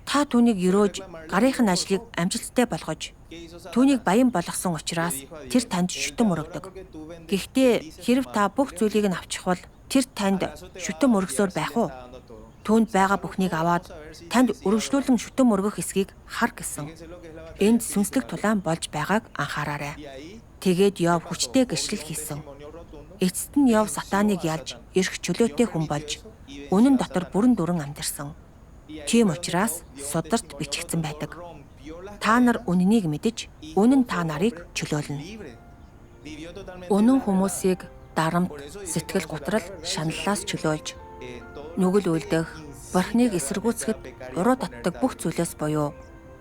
та түүнийг өрөөж гарынх нь ажлыг амжилттай болгож түүнийг баян болгосон учраас тэр танд шүтэн мөрөгдөг. Гэхдээ хэрэв та бүх зүйлийг нь авчих бол тэр танд шүтэн мөргсөөр байх уу? Түүнд байгаа бүхнийг аваад танд өргөжлүүлэн шүтэн мөргөх эсгийг хар гэсэн. Энд сүнслэг тулаан болж байгааг анхаараарай. Тэгээд Йов хүчтэй гэрчлэл хийсэн. Эцэст нь Йов сатаныг ялж эрх чөлөөтэй хүн болж үнэн дотор бүрэн дүрэн амьдарсан. Тийм учраас сударт бичигдсэн байдаг. Та нар үнэнийг мэдэж, үнэн та нарыг чөлөөлнө. Үнэн хүмүүсийг дарамт, сэтгэл готрал, шаналлаас чөлөөлж, нүгэл үйлдэх, бурхныг эсэргүүцэхэд уруу татдаг бүх зүйлээс буюу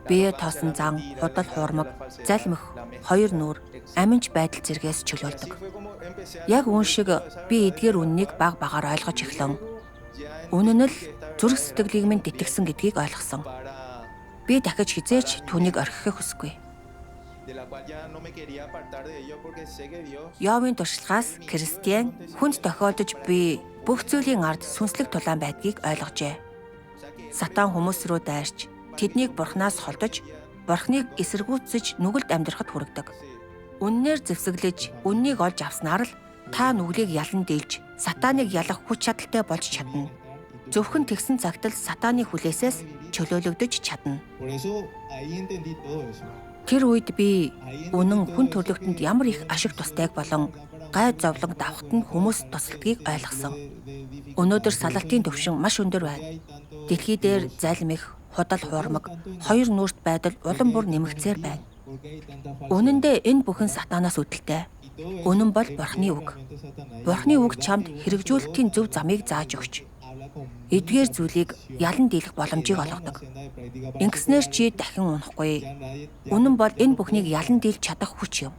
бие тоосон зан, худал хуурмаг, залмих, хоёр нүур, аминч байдал зэргээс чөлөөлдөг. Яг үүн шиг би эдгээр үннийг баг багаар ойлгож эхлэн. Үнэн л зүрх сэтгэлийг минь дитгсэн гэдгийг ойлгосон. Би дахиж хизээч түүнийг орхихыг хүсэхгүй. Йовын туршлагаас Кристиан хүнд тохиолдож би бүх зүйлийн ард сүнслэг тулаан байдгийг ойлгожээ. Сатан хүмүүс рүү дайрч тэднийг бурхнаас холдож, бурхныг эсэргүүцэж нүгэлд амьдрахад хүргэдэг. Үннээр зэвсэглэж, үннийг олж авснаар л та нүглийг ялан дийлж, сатаныг ялах хүч чадалтай болж чадна. Зөвхөн тэгсэн цагт л сатаны хүлээсээс чөлөөлөгдөж чадна. Тэр үед би үнэн хүн төрлөختөнд ямар их ашиг тустайг болон гай зовлон давхад нь хүмүүс тусалдгийг ойлгосон. Өнөөдөр салалтын төвшин маш өндөр байна. Дэлхий дээр залмих, худал хуурмаг, хоёр нүрт байдал улам бүр нэмэгцээр байна. Үнэн дээр энэ бүхэн сатанаас үүдэлтэй. Үнэн бол бурхны үг. Бурхны үг чамд хэрэгжүүлэлтийн зөв замыг зааж өгч эдгээр зүйлийг ялан дийлэх боломжийг олгодог. Ингэснээр чи дахин унахгүй. Үнэн бол энэ бүхнийг ялан дийлж чадах хүч юм.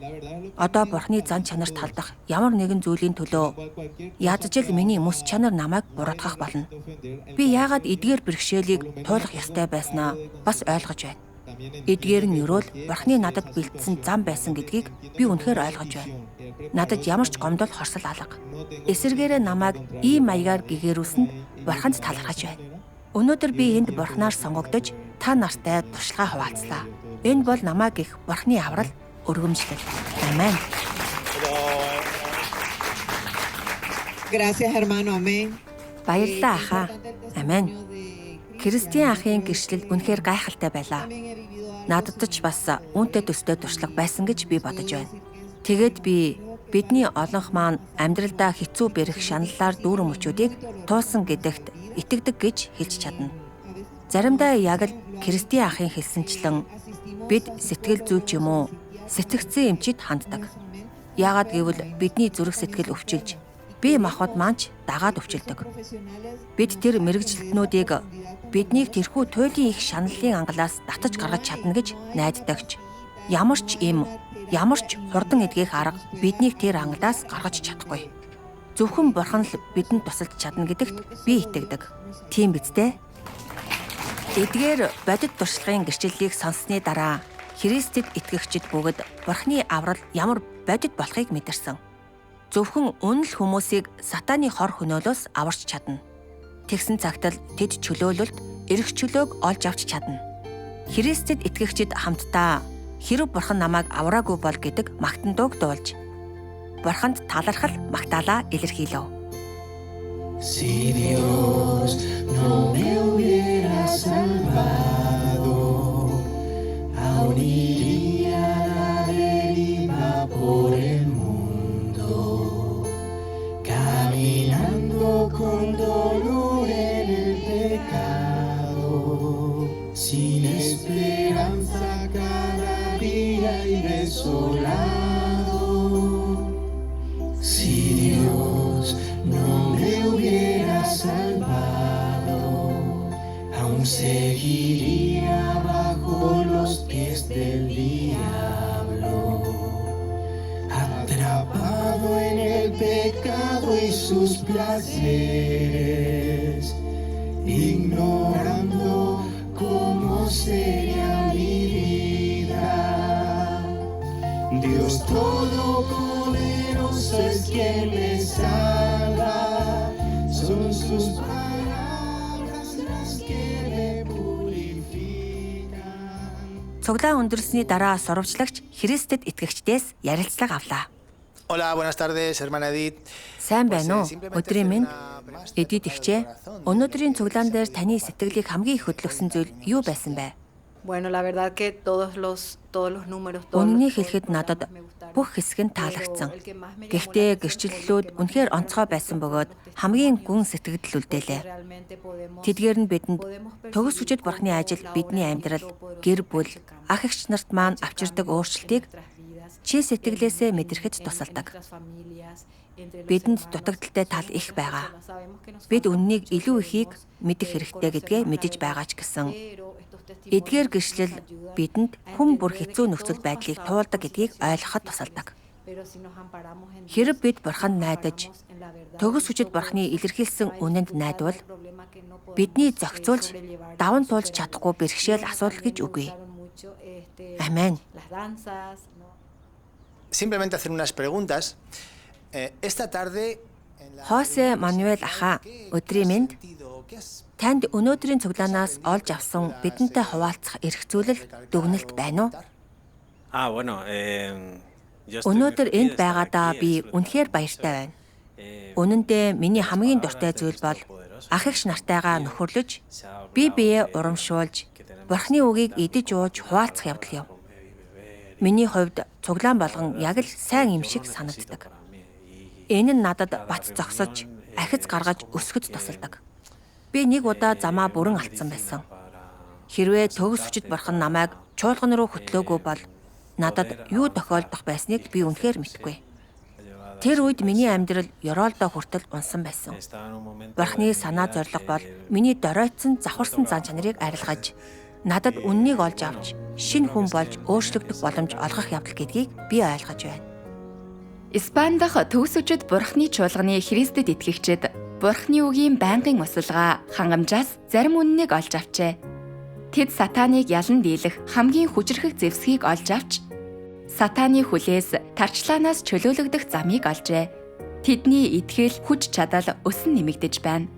Одоо бурхны зан чанарт халдах ямар нэгэн зүйлийн төлөө ядаж л миний мэс чанар намайг буруутгах болно. Би яагаад эдгээр бэрхшээлийг туулах ёстой байснаа бас ойлгож байна. Эдгээр нь ерөөл бурхны надад бэлдсэн зам байсан гэдгийг би үнэхээр ойлгож байна. Надад ямар ч гомдол хорсол алга. Эсэргээрээ намайг ийм маягаар гэгэрүүлсэнд бурханд талархаж байна. Өнөөдөр би энд бурхнаар сонгогдож та нартай туршлагаа хуваалцлаа. Энэ бол намайг их бурхны аврал, өргөмжлөл. Амен. Gracias, hermano. Amén. Баярлалаа ахаа. Амен. Кристиан ахын гэрчлэл үнэхээр гайхалтай байлаа. Надад ч бас үүнтэй төстэй туршлага байсан гэж би бодож байна. Тэгээд би бидний олонх маань амьдралдаа хэцүү бэрх шаналлаар дүүрэн мөчүүдийг туулсан гэдэгт итгэдэг гэж хэлж чадна. Заримдаа яг л Кристиан ахын хэлсэнчлэн бид сэтгэл зүйч юм уу, сэтгцэн эмчид ханддаг. Яагаад гэвэл бидний зүрх сэтгэл өвчилж, бие махбод маань дагаад өвчилдөг. Бид тэр мэрэгжилтнүүдийг биднийг тэрхүү туйлын их шаналлын ангалаас татаж гаргаж чадна гэж найддагч. Ямар ч хурдан эдгэх арга биднийг тэр ангалаас гаргаж чадахгүй. Зөвхөн бурхан л бидэнд тусалж чадна гэдэгт би итгэдэг. Тийм биз дээ? Эдгээр бодит туршлагын гэрчлэлийг сонссны дараа Христэд итгэгчид бүгд бурханы аврал ямар бодит болохыг мэдэрсэн. Зөвхөн үнэл хүмүүсийг сатаны хор хөнөөлөөс аварч чадна. Тэгсэн цагт л тэд чөлөөлөлт, эрх чөлөөг олж авч чадна. Христэд итгэгчид хамтдаа хэрэв бурхан намайг авраагүй бол гэдэг магтан дууг дуулж бурханд талархал магтаалаа илэрхийлв. Si Dios no me hubiera salvado, aún iría a la deriva por el mundo, caminando con dolor en el pecado, sin esperanza cada día y desolado. Si Dios no me hubiera salvado, aún seguiría bajo los pies del diablo, atrapado en el pecado y sus placeres, ignorando cómo sería mi vida. Dios Todopoderoso es quien me salva, son sus palabras las que me purifican. Цуглаан өндөрлсөний дараа сурвалжлагч Христэд итгэгчдээс ярилцлага авлаа. Hola, buenas tardes, hermana Edith. Сайн байна уу? Өдрийн минь Эдит ихчээ. Өнөөдрийн цуглаан дээр таны сэтгэлийг хамгийн их хөдлөсөн зүйл юу байсан бэ? Bueno, la verdad que todos los números, Үнэнийг хэлэхэд надад бүх хэсэг нь таалагдсан. Гэхдээ гэрчлэлүүд үнэхээр онцгой байсан бөгөөд хамгийн гүн сэтгэгдэл үлдээлээ. Тэдгээр нь бидэнд төгс хүчит бурхны ажил бидний амьдрал, гэр бүл, ах эгч нарт маань авчирдаг өөрчлөлтийг чи сэтгэлээсээ мэдрэхэд тусалдаг. Бидэнд дутагдaltaй тал их байгаа. Бид үннийг илүү ихийг мэдэх хэрэгтэй гэдгээ мэдэж байгаа ч гэсэн эдгээр гэрчлэл бидэнд хүн бүр хэцүү нөхцөл байдлыг туулдаг гэдгийг ойлгоход тусалдаг. Хэрэг бид бурханд найдаж, төгс хүчит бурхны илэрхийлсэн үнэнд найдвал бидний зохицуулж, даван туулж чадахгүй бэрхшээл асуудал гэж үгүй. Амен. Simplemente hacer unas preguntas. Esta tarde Хосе Мануэль ахаа, өдрийн минь танд өнөөдрийн цуглаанаас олж авсан бидэнтэй хуваалцах эрх зүйлэл дүгнэлт байна уу? Өнөөдөр энд байгаадаа би үнэхээр баяртай байна. Үнэн дээр миний хамгийн дуртай зүйл бол ах эгч нартайгаа нөхөрлөж, бие биеэ урамшуулж, бурхны үгийг идэж ууж хуваалцах явдал юм. Миний хувьд цуглаан болгон яг л сайн юм шиг санагддаг. Энэ нь надад бат зогсож, ахиц гаргаж өсгөж тусалдаг. Би нэг удаа замаа бүрэн алдсан байсан. Хэрвээ төгс хүчит бурхан намайг чуулган руу хөтлөөгүй бол надад юу тохиолдох байсныг би үнэхээр мэдэхгүй. Тэр үед миний амьдрал ёроолдоо хүртэл унсан байсан. Бурхны санаа зориг бол миний доройтсон завхарсан зан чанарыг арилгаж, надад үннийг олж авч, шинэ хүн болж өөрчлөгдөх боломж олгох явдал гэдгийг би ойлгож байна. Испани дахь төгс хүчит бурхны чуулганы Христэд итгэгчид бурхны үгийн байнгын усалгаа хангамжаас зарим үннийг олж авчээ. Тэд сатаныг ялан дийлэх хамгийн хүчрхэг зэвсгийг олж авч, сатаны хүлээс тарчлаанаас чөлөөлөгдөх замыг олжээ. Тэдний итгэл хүч чадал өсөн нэмэгдэж байна.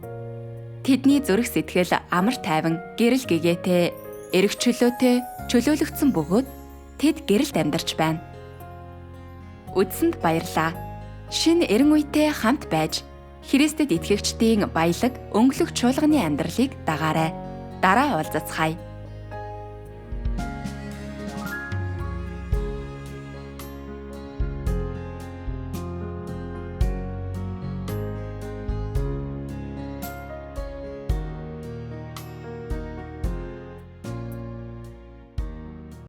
Тэдний зүрх сэтгэл амар тайван, гэрэл гэгээтэй, эрх чөлөөтэй чөлөөлөгдсөн бөгөөд тэд гэрэлд амьдарч байна. Үдсэнд баярлаа. Шинэ эрен үетэй хамт байж Христэд итгэгчдийн баялаг, өнгөлөг чуулганы амьдралыг дагаарай. Дараа уулзацгаая.